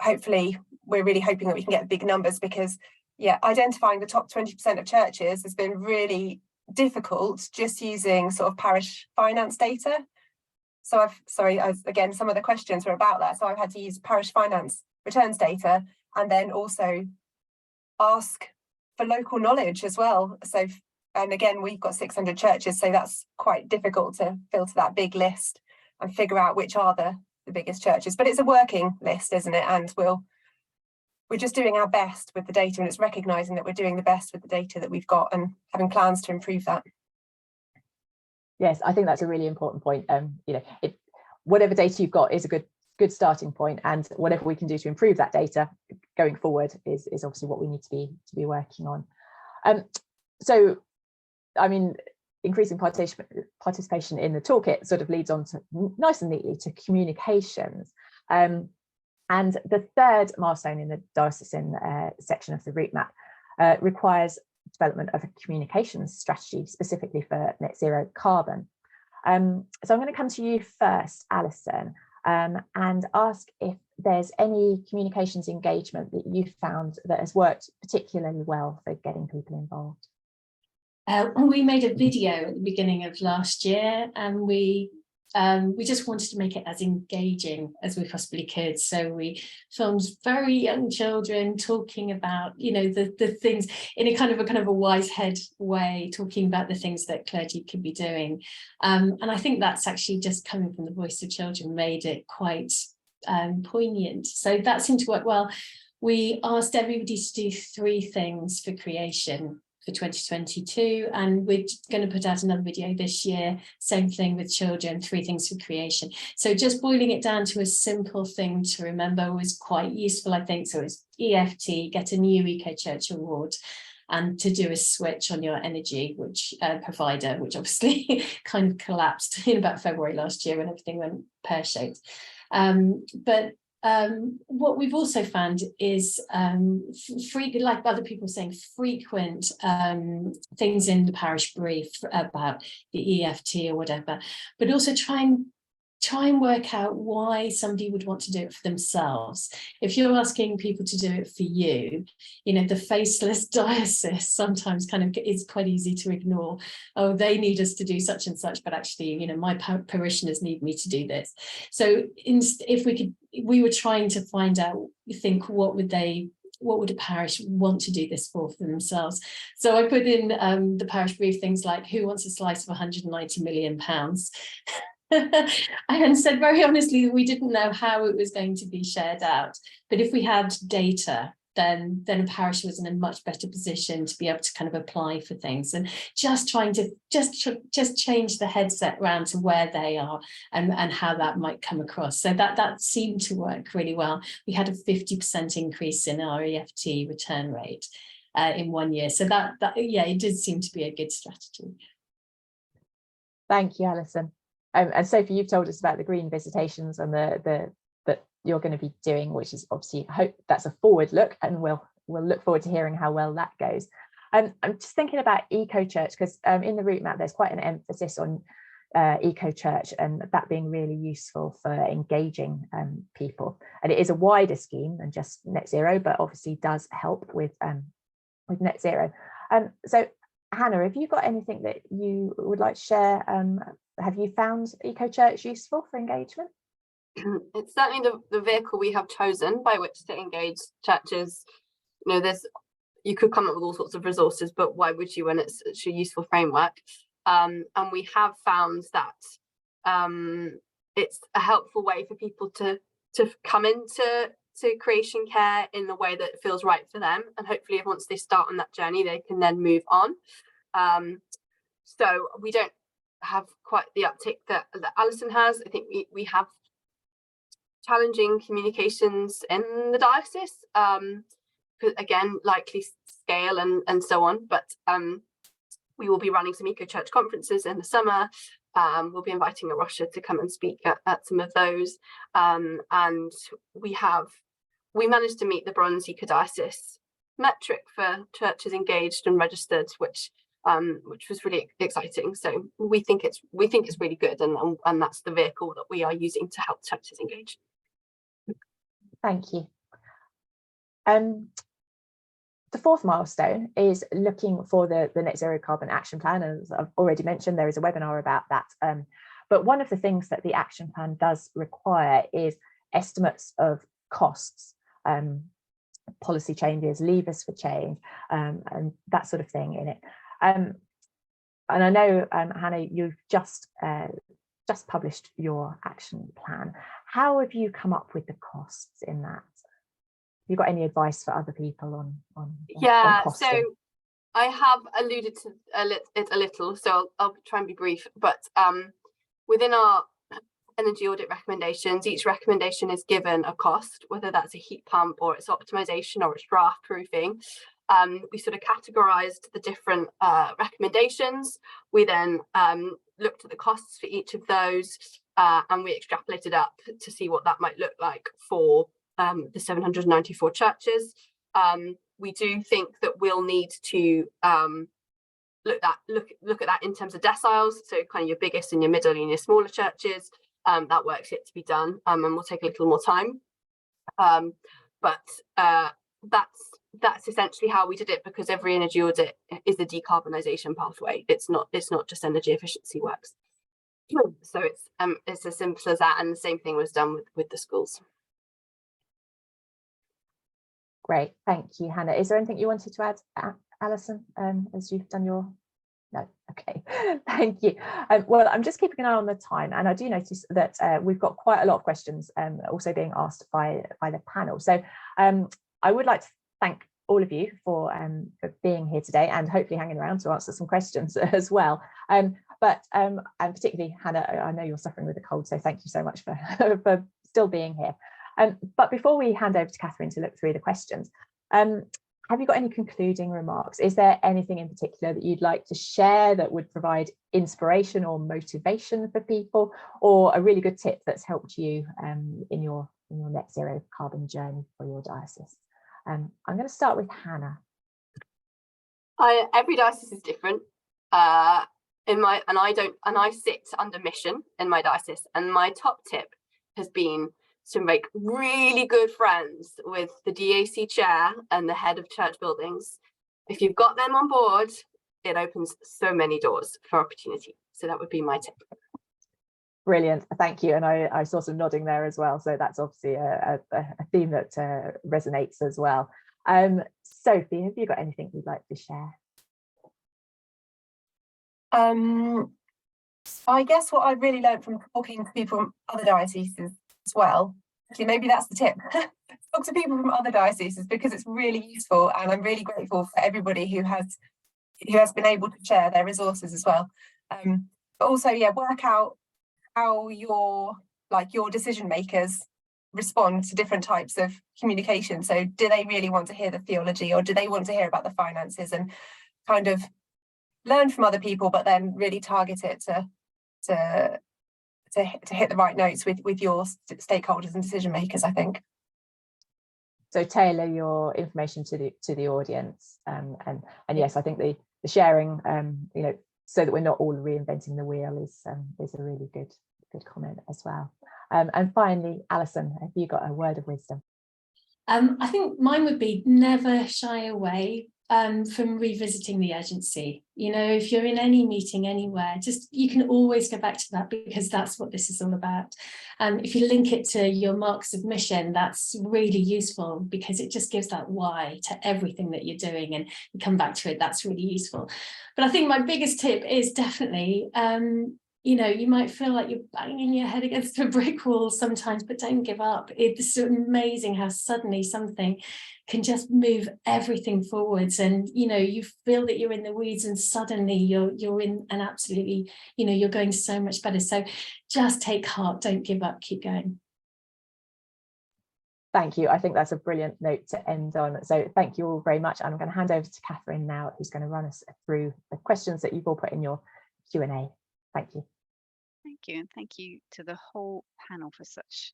hopefully we're really hoping that we can get big numbers, because identifying the top 20% of churches has been really difficult just using sort of parish finance data. So again, some of the questions were about that. So I've had to use parish finance returns data, and then also ask for local knowledge as well. So, and again, we've got 600 churches, so that's quite difficult to filter that big list and figure out which are the biggest churches. But it's a working list, isn't it? And we're just doing our best with the data, and it's recognising that we're doing the best with the data that we've got and having plans to improve that. Yes, I think that's a really important point. Whatever data you've got is a good starting point, and whatever we can do to improve that data going forward is obviously what we need to be working on. So, I mean, increasing participation in the toolkit sort of leads on to nice and neatly to communications. And the third milestone in the diocesan section of the route map requires development of a communications strategy specifically for net zero carbon. So I'm going to come to you first, Alison, and ask if there's any communications engagement that you found that has worked particularly well for getting people involved. We made a video at the beginning of last year, and we just wanted to make it as engaging as we possibly could. So we filmed very young children talking about, the things in a kind of a wise head way, talking about the things that clergy could be doing. And I think that's actually just coming from the voice of children made it quite poignant. So that seemed to work well. We asked everybody to do 3 things for creation for 2022, and we're going to put out another video this year, same thing with children, 3 things for creation. So just boiling it down to a simple thing to remember was quite useful, I think. So it's EFT, get a new Eco Church award, and to do a switch on your energy provider, which obviously kind of collapsed in about February last year when everything went pear-shaped. What we've also found is like other people saying, frequent things in the parish brief about the EFT or whatever, but also try and try and work out why somebody would want to do it for themselves. If you're asking people to do it for you, you know, the faceless diocese sometimes kind of is quite easy to ignore. Oh, they need us to do such and such, but actually, you know, my parishioners need me to do this. So if we were trying to find out, think what would a parish want to do this for themselves? So I put in the parish brief things like, who wants a slice of 190 million pounds? And said very honestly that we didn't know how it was going to be shared out. But if we had data, then a parish was in a much better position to be able to kind of apply for things, and just trying to just change the headset around to where they are and how that might come across. So that seemed to work really well. We had a 50% increase in our EFT return rate in 1 year. So that yeah, it did seem to be a good strategy. Thank you, Alison. And Sophie, you've told us about the green visitations and the that you're going to be doing, which is obviously, I hope that's a forward look, and we'll look forward to hearing how well that goes. I'm just thinking about eco church, because in the route map there's quite an emphasis on eco church, and that being really useful for engaging people. And it is a wider scheme than just net zero, but obviously does help with net zero. So Hannah, have you got anything that you would like to share? Have you found eco church useful for engagement? It's certainly the vehicle we have chosen by which to engage churches. You know, you could come up with all sorts of resources, but why would you when it's such a useful framework? And we have found that it's a helpful way for people to come into creation care in the way that feels right for them, and hopefully once they start on that journey they can then move on. So we don't have quite the uptick that Alison has. I think we have challenging communications in the diocese, again, likely scale and so on, but we will be running some eco church conferences in the summer. We'll be inviting a Russia to come and speak at some of those, and we managed to meet the bronze eco-diocese metric for churches engaged and registered, which was really exciting. So we think it's really good, and that's the vehicle that we are using to help churches engage. Thank you. The fourth milestone is looking for the net zero carbon action plan. As I've already mentioned, there is a webinar about that. But one of the things that the action plan does require is estimates of costs, policy changes, levers for change, and that sort of thing in it. And I know, Hannah, you've just published your action plan. How have you come up with the costs in that? Have you got any advice for other people on costing? So I have alluded to it a little, so I'll try and be brief. But within our energy audit recommendations, each recommendation is given a cost, whether that's a heat pump or it's optimization or it's draft proofing. We sort of categorized the different recommendations. We then looked at the costs for each of those, and we extrapolated up to see what that might look like for the 794 churches. We do think that we'll need to look at that in terms of deciles, so kind of your biggest and your middle and your smaller churches. That work's yet to be done, and will take a little more time. But that's essentially how we did it, because every energy audit is a decarbonisation pathway. It's not just energy efficiency works. So it's as simple as that, and the same thing was done with the schools. Great, thank you, Hannah. Is there anything you wanted to add, Alison, as you've done your... No, okay, thank you. Well, I'm just keeping an eye on the time, and I do notice that we've got quite a lot of questions also being asked by the panel. So I would like to thank all of you for being here today, and hopefully hanging around to answer some questions as well. And particularly Hannah, I know you're suffering with a cold, so thank you so much for still being here. But before we hand over to Catherine to look through the questions, have you got any concluding remarks? Is there anything in particular that you'd like to share that would provide inspiration or motivation for people, or a really good tip that's helped you in your net zero carbon journey for your diocese? I'm going to start with Hannah. Every diocese is different. and I sit under mission in my diocese, and my top tip has been to make really good friends with the DAC chair and the head of church buildings. If you've got them on board, it opens so many doors for opportunity. So that would be my tip. Brilliant, thank you. And I saw some nodding there as well. So that's obviously a theme that resonates as well. Sophie, have you got anything you'd like to share? I guess what I've really learned from talking to people from other dioceses as well, actually maybe that's the tip, talk to people from other dioceses, because it's really useful, and I'm really grateful for everybody who has been able to share their resources as well. But also, yeah, work out how your decision makers respond to different types of communication. So do they really want to hear the theology, or do they want to hear about the finances, and kind of learn from other people, but then really target it to hit the right notes with your stakeholders and decision makers, I think. So tailor your information to the audience, and yes, I think the sharing, you know, so that we're not all reinventing the wheel is a really good comment as well. And finally, Alison, have you got a word of wisdom? I think mine would be never shy away from revisiting the urgency. You know, if you're in any meeting anywhere, just you can always go back to that, because that's what this is all about. If you link it to your marks of mission, that's really useful, because it just gives that why to everything that you're doing, and you come back to it. That's really useful. But I think my biggest tip is definitely, you know, you might feel like you're banging your head against a brick wall sometimes, but don't give up. It's amazing how suddenly something can just move everything forwards, and you know, you feel that you're in the weeds, and suddenly you're in an absolutely, you know, you're going so much better. So just take heart, don't give up, keep going. Thank you. I think that's a brilliant note to end on. So thank you all very much. I'm going to hand over to Catherine now, who's going to run us through the questions that you've all put in your Q&A. Thank you. Thank you, and thank you to the whole panel for such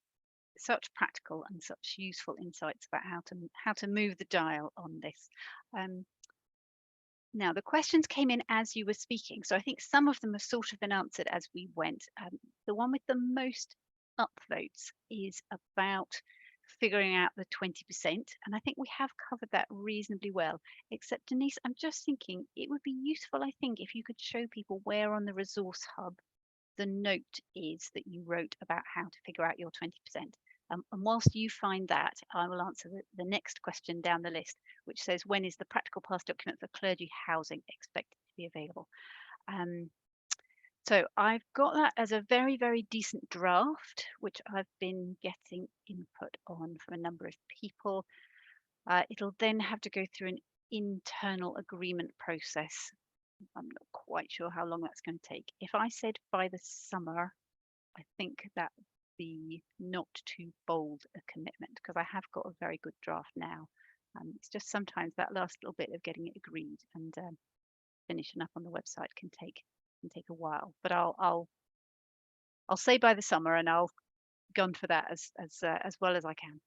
practical and such useful insights about how to move the dial on this. Now, the questions came in as you were speaking, so I think some of them have sort of been answered as we went. The one with the most upvotes is about figuring out the 20%, and I think we have covered that reasonably well, except Denise, I'm just thinking it would be useful, I think, if you could show people where on the resource hub the note is that you wrote about how to figure out your 20%. And whilst you find that, I will answer the next question down the list, which says, when is the practical path document for clergy housing expected to be available? So I've got that as a very, very decent draft, which I've been getting input on from a number of people. It'll then have to go through an internal agreement process. I'm not quite sure how long that's going to take. If I said by the summer, I think that would be not too bold a commitment, because I have got a very good draft now. It's just sometimes that last little bit of getting it agreed and finishing up on the website can take a while. But I'll say by the summer, and I'll gun for that as well as I can.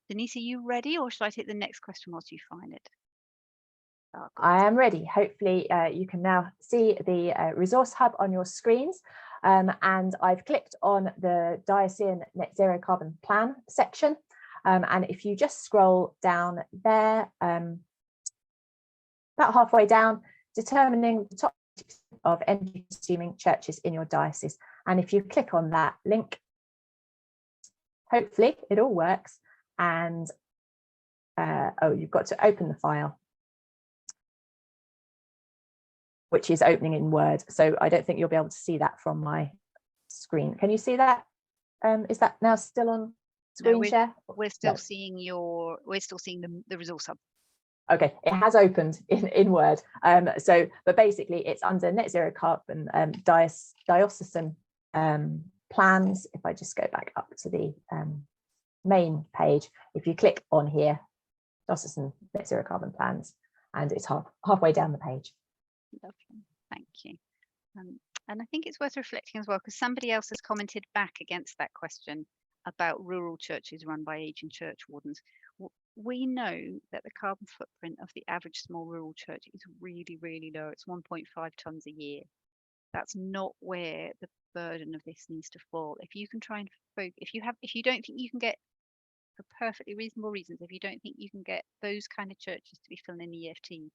Denise, are you ready, or should I take the next question whilst you find it? Oh, I am ready. Hopefully you can now see the resource hub on your screens, and I've clicked on the diocesan net zero carbon plan section, and if you just scroll down there, about halfway down, determining the top of energy consuming churches in your diocese, and if you click on that link, hopefully it all works, and oh, you've got to open the file, which is opening in Word. So I don't think you'll be able to see that from my screen. Can you see that? Is that now still on screen share? We're still seeing the resource hub. Okay, it has opened in Word. But basically it's under net zero carbon diocesan plans. If I just go back up to the main page, if you click on here, diocesan net zero carbon plans, and it's halfway down the page. Lovely, thank you. And I think it's worth reflecting as well, because somebody else has commented back against that question about rural churches run by aging church wardens. we know that the carbon footprint of the average small rural church is really, really low. It's 1.5 tonnes a year. That's not where the burden of this needs to fall. If you can try and focus, if you don't think you can get, for perfectly reasonable reasons, if you don't think you can get those kind of churches to be filling in the EFT,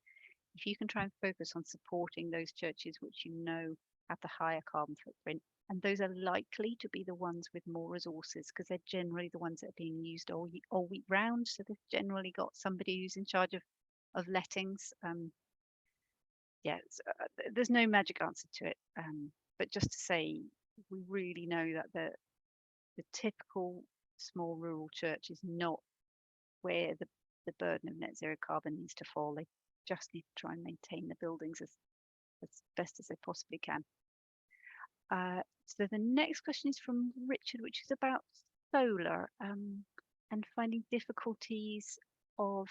if you can try and focus on supporting those churches which you know have the higher carbon footprint, and those are likely to be the ones with more resources, because they're generally the ones that are being used all week round. So they've generally got somebody who's in charge of lettings. Yeah, there's no magic answer to it. But just to say, we really know that the typical small rural church is not where the burden of net zero carbon needs to fall. They just need to try and maintain the buildings as best as they possibly can. So the next question is from Richard, which is about solar and finding difficulties of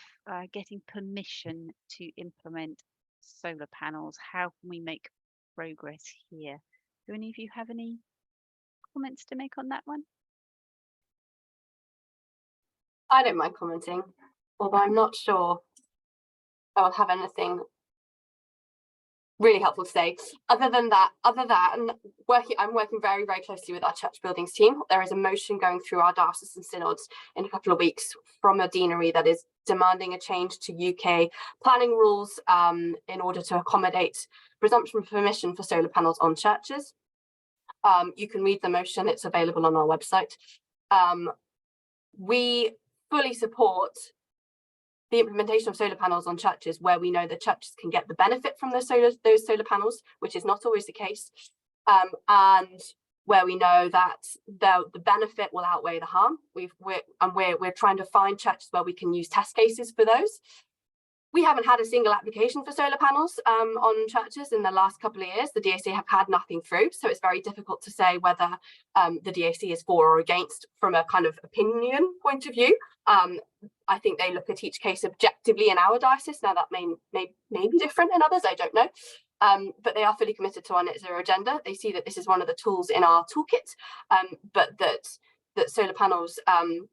getting permission to implement solar panels. How can we make progress here? Do any of you have any comments to make on that one? I don't mind commenting, although I'm not sure I will have anything really helpful to say. Other than that, I'm working very, very closely with our church buildings team. There is a motion going through our diocesan synods in a couple of weeks from a deanery that is demanding a change to UK planning rules in order to accommodate presumption of permission for solar panels on churches. You can read the motion, it's available on our website. We fully support the implementation of solar panels on churches where we know the churches can get the benefit from those solar panels, which is not always the case, and where we know that the benefit will outweigh the harm. We're trying to find churches where we can use test cases for those. We haven't had a single application for solar panels on churches in the last couple of years. The DOC have had nothing through, so it's very difficult to say whether the DOC is for or against from a kind of opinion point of view. I think they look at each case objectively in our diocese. Now that may be different in others, I don't know. But they are fully committed to our net zero agenda. They see that this is one of the tools in our toolkit, but that solar panels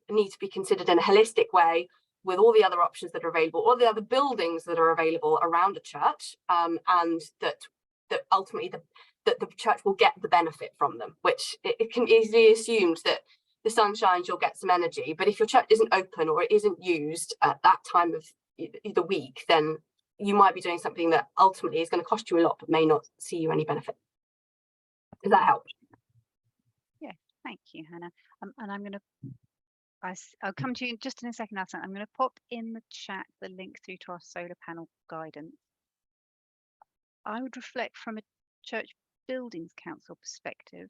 need to be considered in a holistic way with all the other options that are available, all the other buildings that are available around a church, and that ultimately the church will get the benefit from them, which it can easily assumed that the sun shines, you'll get some energy. But if your church isn't open or it isn't used at that time of the week, then you might be doing something that ultimately is going to cost you a lot, but may not see you any benefit. Does that help? Yeah, thank you, Hannah. And I'm going to, I'll come to you just in a second, Alison. I'm going to pop in the chat the link through to our solar panel guidance. I would reflect from a church buildings council perspective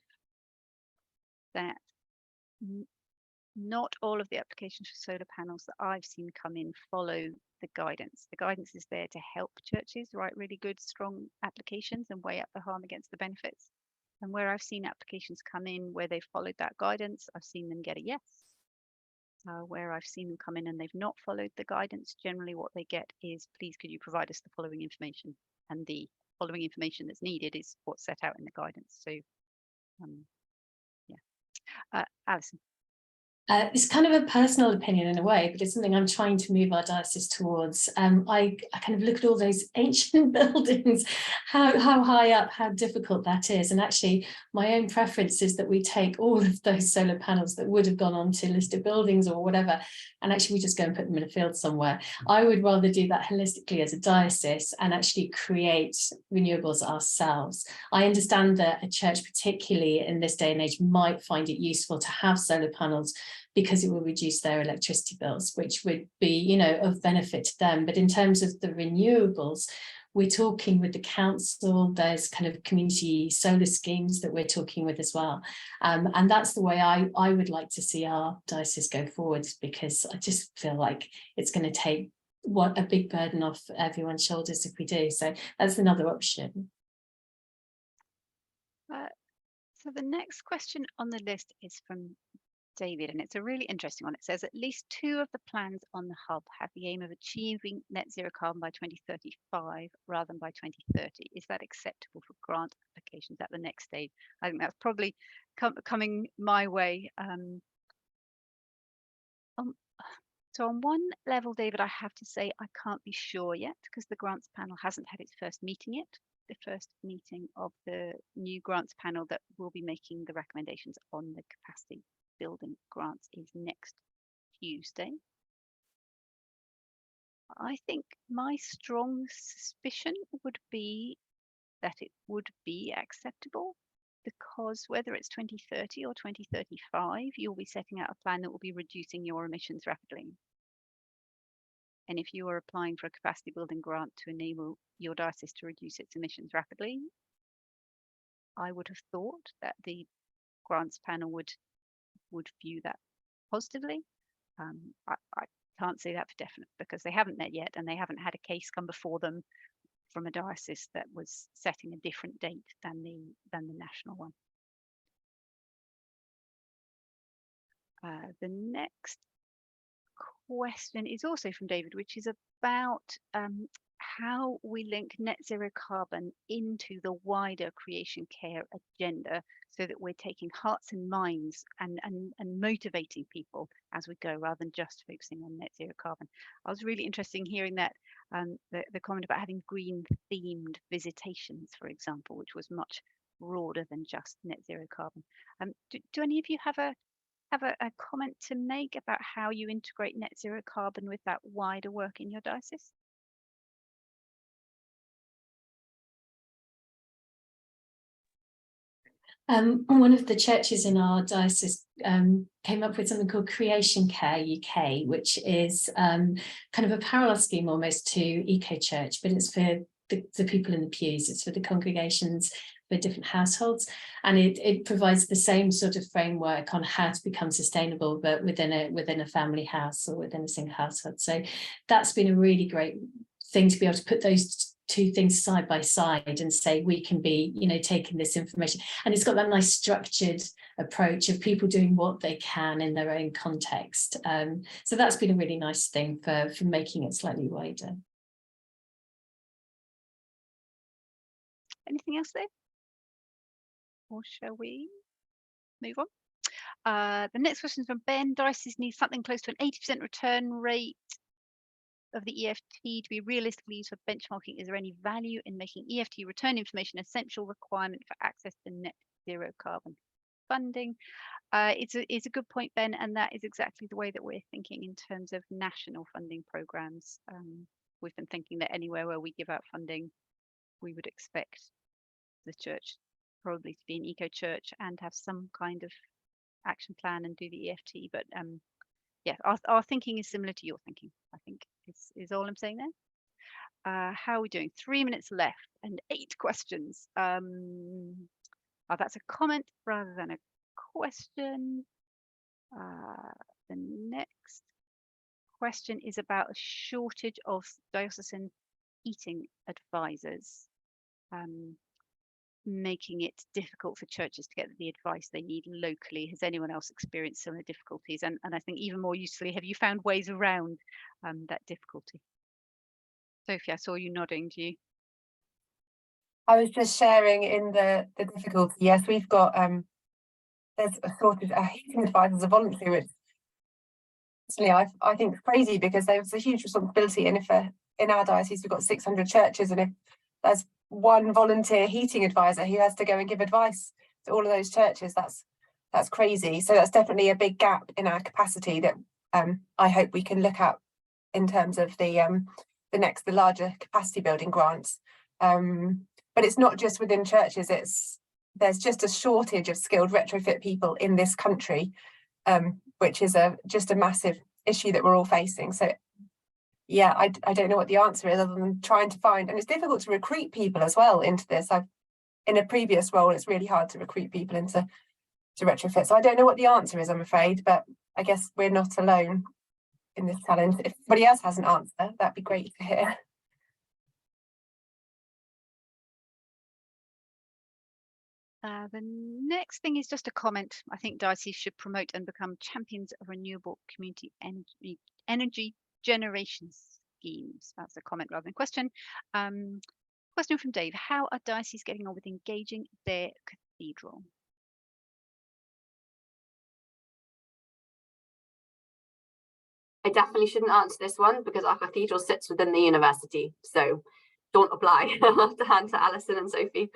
that not all of the applications for solar panels that I've seen come in follow the guidance. The guidance is there to help churches write really good, strong applications and weigh up the harm against the benefits. And where I've seen applications come in where they've followed that guidance, I've seen them get a yes. Where I've seen them come in and they've not followed the guidance, generally what they get is, please could you provide us the following information? And the following information that's needed is what's set out in the guidance. So yeah. Alison. It's kind of a personal opinion in a way, but it's something I'm trying to move our diocese towards. I kind of look at all those ancient buildings, how high up, how difficult that is. And actually, my own preference is that we take all of those solar panels that would have gone onto listed buildings or whatever, and actually we just go and put them in a field somewhere. I would rather do that holistically as a diocese and actually create renewables ourselves. I understand that a church, particularly in this day and age, might find it useful to have solar panels because it will reduce their electricity bills, which would be, you know, of benefit to them. But in terms of the renewables, we're talking with the council, there's kind of community solar schemes that we're talking with as well. And that's the way I would like to see our diocese go forward, because I just feel like it's going to take a big burden off everyone's shoulders if we do. So that's another option. So the next question on the list is from David, and it's a really interesting one. It says at least 2 of the plans on the hub have the aim of achieving net zero carbon by 2035 rather than by 2030. Is that acceptable for grant applications at the next stage? I think that's probably coming my way. So on one level, David, I have to say I can't be sure yet because the grants panel hasn't had its first meeting yet. The first meeting of the new grants panel that will be making the recommendations on the capacity building grants is next Tuesday. I think my strong suspicion would be that it would be acceptable, because whether it's 2030 or 2035, you'll be setting out a plan that will be reducing your emissions rapidly. And if you are applying for a capacity building grant to enable your diocese to reduce its emissions rapidly, I would have thought that the grants panel would view that positively. I can't say that for definite because they haven't met yet and they haven't had a case come before them from a diocese that was setting a different date than the national one. The next question is also from David, which is about how we link net zero carbon into the wider creation care agenda so that we're taking hearts and minds and motivating people as we go rather than just focusing on net zero carbon. I was really interested in hearing that the comment about having green themed visitations, for example, which was much broader than just net zero carbon. Do any of you have a comment to make about how you integrate net zero carbon with that wider work in your diocese? One of the churches in our diocese came up with something called Creation Care UK, which is kind of a parallel scheme almost to Eco Church, but it's for the people in the pews, it's for the congregations, for different households, and it provides the same sort of framework on how to become sustainable, but within a family house or within a single household. So that's been a really great thing to be able to put those two things side by side and say we can be, you know, taking this information, and it's got that nice structured approach of people doing what they can in their own context. So that's been a really nice thing for making it slightly wider. Anything else there? Or shall we move on? The next question is from Ben. Diocese needs something close to an 80% return rate of the EFT to be realistically used for benchmarking. Is there any value in making EFT return information an essential requirement for access to net zero carbon funding? It's a good point, Ben, and that is exactly the way that we're thinking in terms of national funding programs. We've been thinking that anywhere where we give out funding, we would expect the church probably to be an eco church and have some kind of action plan and do the EFT. But yeah, our thinking is similar to your thinking, I think, is all I'm saying there. How are we doing? 3 minutes left and 8 questions. Oh, that's a comment rather than a question. The next question is about a shortage of diocesan heating advisors, making it difficult for churches to get the advice they need locally. Has anyone else experienced similar difficulties? And I think even more usefully, have you found ways around that difficulty? Sophie, I saw you nodding. Do you? I was just sharing in the difficulty. Yes, we've got there's a shortage of heating advisors, a voluntary, which I think is crazy because there's a huge responsibility. And if in our diocese we've got 600 churches, and if there's one volunteer heating advisor who has to go and give advice to all of those churches, that's crazy. So that's definitely a big gap in our capacity that I hope we can look at in terms of the larger capacity building grants. But it's not just within churches, there's just a shortage of skilled retrofit people in this country, which is just a massive issue that we're all facing. So yeah, I don't know what the answer is other than trying to find, and it's difficult to recruit people as well into this. In a previous role, it's really hard to recruit people into retrofit. So I don't know what the answer is, I'm afraid, but I guess we're not alone in this challenge. If somebody else has an answer, that'd be great to hear. The next thing is just a comment. I think dioceses should promote and become champions of renewable community energy generation schemes. That's a comment rather than a question. Question from Dave. How are dioceses getting on with engaging their cathedral? I definitely shouldn't answer this one because our cathedral sits within the university, so don't apply. I'll have to hand to Alison and Sophie.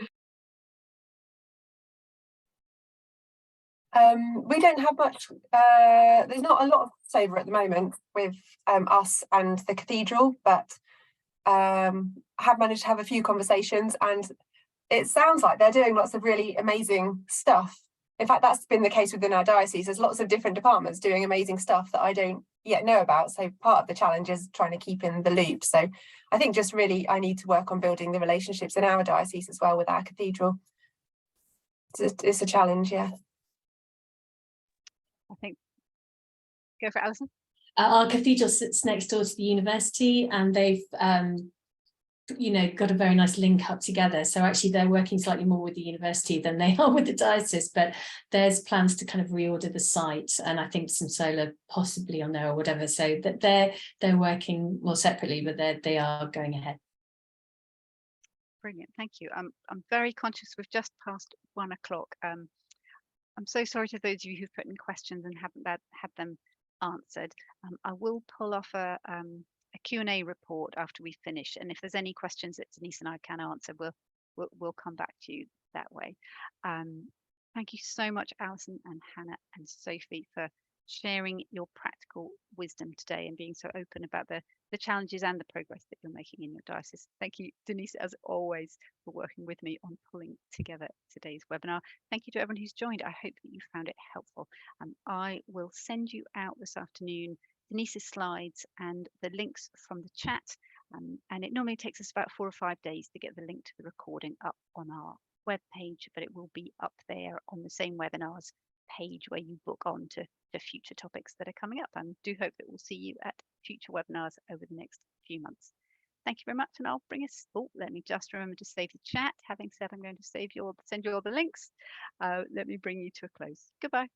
We don't have much, there's not a lot of crossover at the moment with us and the cathedral, but I have managed to have a few conversations, and it sounds like they're doing lots of really amazing stuff. In fact, that's been the case within our diocese. There's lots of different departments doing amazing stuff that I don't yet know about. So part of the challenge is trying to keep in the loop. So I think just really I need to work on building the relationships in our diocese as well with our cathedral. It's a challenge, yeah. I think, go for it, Alison. Our cathedral sits next door to the university, and they've got a very nice link up together. So actually they're working slightly more with the university than they are with the diocese, but there's plans to kind of reorder the site, and I think some solar possibly on there or whatever. So that they're working more separately, but they are going ahead. Brilliant, thank you. I'm very conscious we've just passed 1 o'clock. I'm so sorry to those of you who've put in questions and haven't had them answered. I will pull off a Q&A report after we finish, and if there's any questions that Denise and I can answer, we'll come back to you that way. Thank you so much, Alison and Hannah and Sophie, for sharing your practical wisdom today and being so open about the challenges and the progress that you're making in your diocese. Thank you, Denise, as always, for working with me on pulling together today's webinar. Thank you to everyone who's joined. I hope that you found it helpful. I will send you out this afternoon Denise's slides and the links from the chat, and it normally takes us about 4 or 5 days to get the link to the recording up on our web page, but it will be up there on the same webinars page where you book on to future topics that are coming up, and do hope that we'll see you at future webinars over the next few months. Thank you very much, and I'll bring us, let me just remember to save the chat. Having said I'm going to send you all the links, let me bring you to a close. Goodbye.